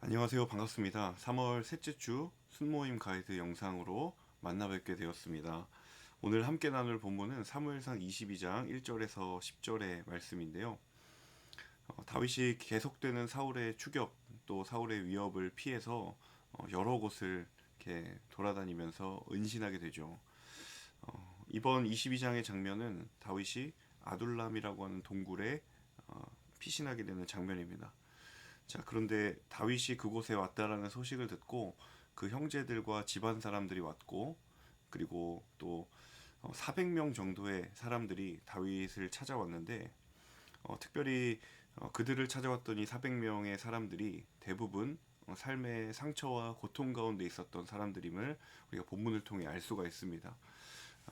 안녕하세요. 반갑습니다. 3월 셋째 주 순모임 가이드 영상으로 만나 뵙게 되었습니다. 오늘 함께 나눌 본문은 사무엘상 22장 1절에서 10절의 말씀인데요. 다윗이 계속되는 사울의 추격 또 사울의 위협을 피해서 여러 곳을 이렇게 돌아다니면서 은신하게 되죠. 이번 22장의 장면은 다윗이 아둘람이라고 하는 동굴에 피신하게 되는 장면입니다. 자, 그런데 다윗이 그곳에 왔다라는 소식을 듣고 그 형제들과 집안 사람들이 왔고, 그리고 또 400명 정도의 사람들이 다윗을 찾아왔는데, 특별히 그들을 찾아왔더니 400명의 사람들이 대부분 삶의 상처와 고통 가운데 있었던 사람들임을 우리가 본문을 통해 알 수가 있습니다.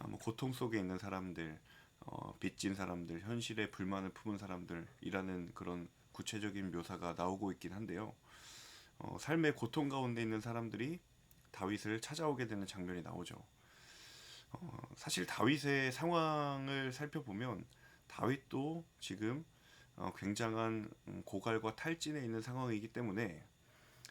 뭐 고통 속에 있는 사람들, 빚진 사람들, 현실에 불만을 품은 사람들이라는 그런 구체적인 묘사가 나오고 있긴 한데요. 삶의 고통 가운데 있는 사람들이 다윗을 찾아오게 되는 장면이 나오죠. 사실 다윗의 상황을 살펴보면 다윗도 지금 굉장한 고갈과 탈진에 있는 상황이기 때문에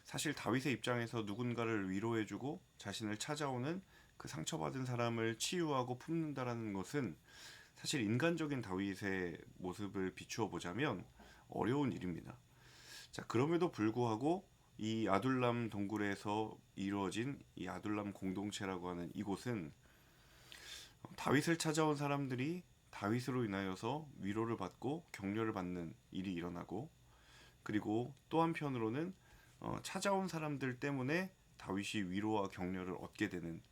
사실 다윗의 입장에서 누군가를 위로해주고 자신을 찾아오는 그 상처받은 사람을 치유하고 품는다라는 것은 사실 인간적인 다윗의 모습을 비추어 보자면 어려운 일입니다. 자, 그럼에도 불구하고 이 아둘람 동굴에서 이루어진 이 아둘람 공동체라고 하는 이곳은 다윗을 찾아온 사람들이 다윗으로 인하여서 위로를 받고 격려를 받는 일이 일어나고, 그리고 또 한편으로는 찾아온 사람들 때문에 다윗이 위로와 격려를 얻게 되는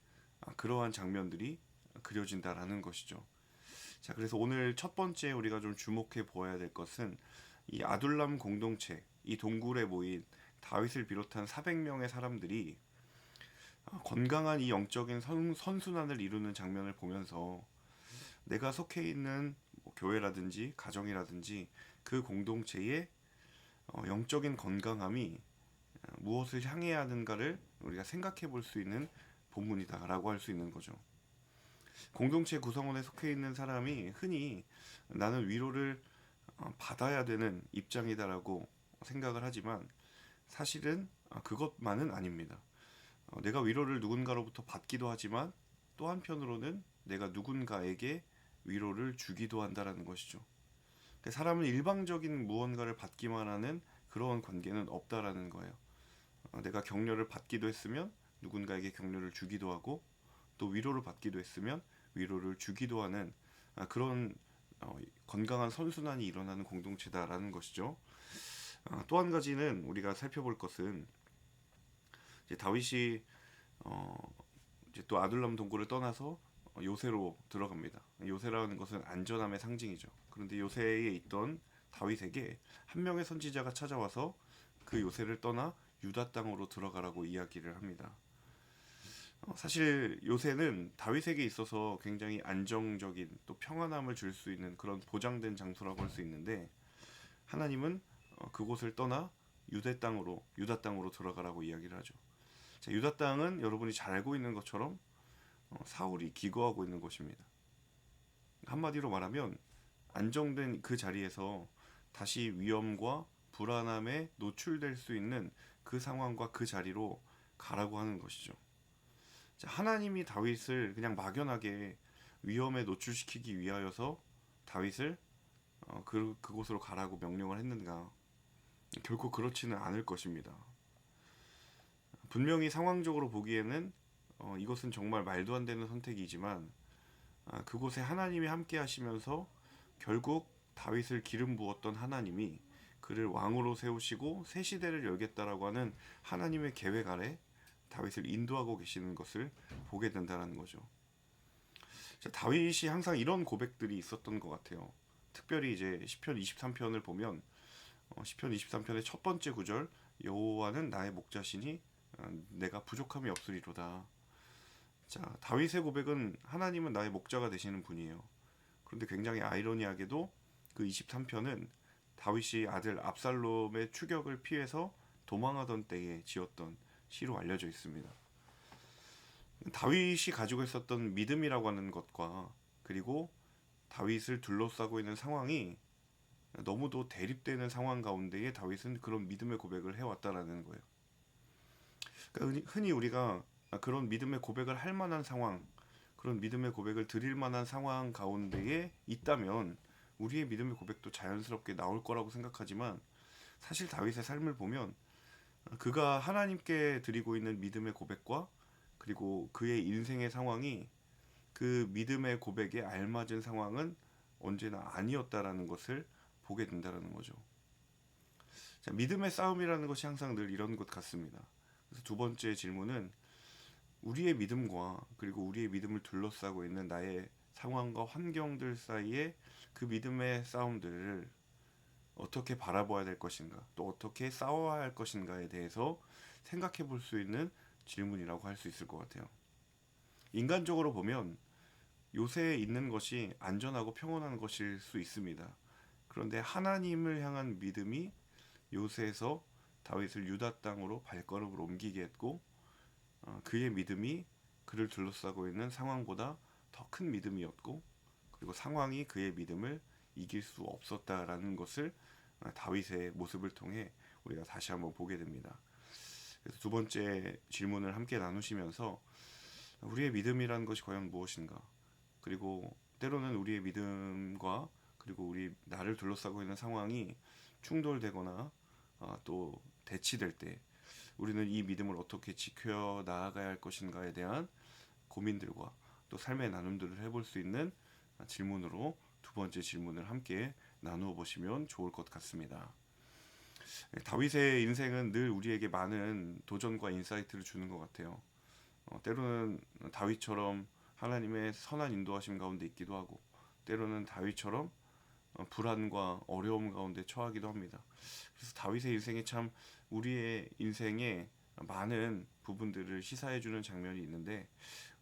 그러한 장면들이 그려진다라는 것이죠. 자, 그래서 오늘 첫 번째 우리가 좀 주목해 보아야 될 것은 이 아둘람 공동체, 이 동굴에 모인 다윗을 비롯한 400명의 사람들이 건강한 이 영적인 선순환을 이루는 장면을 보면서 내가 속해 있는 뭐 교회라든지 가정이라든지 그 공동체의 영적인 건강함이 무엇을 향해야 하는가를 우리가 생각해 볼 수 있는 본문이다라고 할 수 있는 거죠. 공동체 구성원에 속해 있는 사람이 흔히 나는 위로를 받아야 되는 입장이다라고 생각을 하지만 사실은 그것만은 아닙니다. 내가 위로를 누군가로부터 받기도 하지만 또 한편으로는 내가 누군가에게 위로를 주기도 한다라는 것이죠. 그러니까 사람은 일방적인 무언가를 받기만 하는 그러한 관계는 없다라는 거예요. 내가 격려를 받기도 했으면 누군가에게 격려를 주기도 하고, 또 위로를 받기도 했으면 위로를 주기도 하는 그런 건강한 선순환이 일어나는 공동체다라는 것이죠. 또 한 가지는 우리가 살펴볼 것은 이제 다윗이 어, 이제 또 아둘람 동굴을 떠나서 요새로 들어갑니다. 요새라는 것은 안전함의 상징이죠. 그런데 요새에 있던 다윗에게 한 명의 선지자가 찾아와서 그 요새를 떠나 유다 땅으로 들어가라고 이야기를 합니다. 사실 요새는 다윗에게 있어서 굉장히 안정적인 또 평안함을 줄 수 있는 그런 보장된 장소라고 할 수 있는데, 하나님은 그곳을 떠나 유다 땅으로 들어가라고 이야기를 하죠. 자, 유다 땅은 여러분이 잘 알고 있는 것처럼 사울이 기거하고 있는 곳입니다. 한마디로 말하면 안정된 그 자리에서 다시 위험과 불안함에 노출될 수 있는 그 상황과 그 자리로 가라고 하는 것이죠. 자, 하나님이 다윗을 그냥 막연하게 위험에 노출시키기 위하여서 다윗을 그곳으로 가라고 명령을 했는가? 결코 그렇지는 않을 것입니다. 분명히 상황적으로 보기에는 이것은 정말 말도 안 되는 선택이지만 그곳에 하나님이 함께 하시면서 결국 다윗을 기름 부었던 하나님이 그를 왕으로 세우시고 새 시대를 열겠다라고 하는 하나님의 계획 아래 다윗을 인도하고 계시는 것을 보게 된다는 거죠. 자, 다윗이 항상 이런 고백들이 있었던 것 같아요. 특별히 이제 시편 23편을 보면 시편 23편의 첫 번째 구절, 여호와는 나의 목자시니 내가 부족함이 없으리로다. 자, 다윗의 고백은 하나님은 나의 목자가 되시는 분이에요. 그런데 굉장히 아이러니하게도 그 23편은 다윗이 아들 압살롬의 추격을 피해서 도망하던 때에 지었던 시로 알려져 있습니다. 다윗이 가지고 있었던 믿음이라고 하는 것과 그리고 다윗을 둘러싸고 있는 상황이 너무도 대립되는 상황 가운데에 다윗은 그런 믿음의 고백을 해왔다라는 거예요. 그러니까 흔히 우리가 그런 믿음의 고백을 할 만한 상황, 그런 믿음의 고백을 드릴 만한 상황 가운데에 있다면 우리의 믿음의 고백도 자연스럽게 나올 거라고 생각하지만, 사실 다윗의 삶을 보면 그가 하나님께 드리고 있는 믿음의 고백과 그리고 그의 인생의 상황이 그 믿음의 고백에 알맞은 상황은 언제나 아니었다라는 것을 보게 된다라는 거죠. 자, 믿음의 싸움이라는 것이 항상 늘 이런 것 같습니다. 그래서 두 번째 질문은 우리의 믿음과 그리고 우리의 믿음을 둘러싸고 있는 나의 상황과 환경들 사이에 그 믿음의 싸움들을 어떻게 바라봐야 될 것인가, 또 어떻게 싸워야 할 것인가에 대해서 생각해 볼 수 있는 질문이라고 할 수 있을 것 같아요. 인간적으로 보면 요새에 있는 것이 안전하고 평온한 것일 수 있습니다. 그런데 하나님을 향한 믿음이 요새에서 다윗을 유다 땅으로 발걸음을 옮기게 했고, 그의 믿음이 그를 둘러싸고 있는 상황보다 더 큰 믿음이었고, 그리고 상황이 그의 믿음을 이길 수 없었다라는 것을 다윗의 모습을 통해 우리가 다시 한번 보게 됩니다. 그래서 두 번째 질문을 함께 나누시면서 우리의 믿음이라는 것이 과연 무엇인가, 그리고 때로는 우리의 믿음과 그리고 우리 나를 둘러싸고 있는 상황이 충돌되거나 또 대치될 때 우리는 이 믿음을 어떻게 지켜 나아가야 할 것인가에 대한 고민들과 또 삶의 나눔들을 해볼 수 있는 질문으로 두 번째 질문을 함께 나누어 보시면 좋을 것 같습니다. 다윗의 인생은 늘 우리에게 많은 도전과 인사이트를 주는 것 같아요. 때로는 다윗처럼 하나님의 선한 인도하심 가운데 있기도 하고, 때로는 다윗처럼 불안과 어려움 가운데 처하기도 합니다. 그래서 다윗의 인생이 참 우리의 인생에 많은 부분들을 시사해주는 장면이 있는데,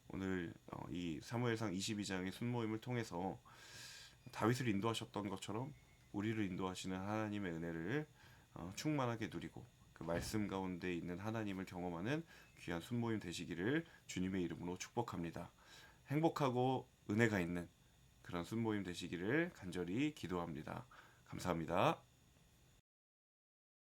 오늘 이 사무엘상 22장의 순모임을 통해서 다윗을 인도하셨던 것처럼 우리를 인도하시는 하나님의 은혜를 충만하게 누리고 그 말씀 가운데 있는 하나님을 경험하는 귀한 순모임 되시기를 주님의 이름으로 축복합니다. 행복하고 은혜가 있는 그런 순모임 되시기를 간절히 기도합니다. 감사합니다.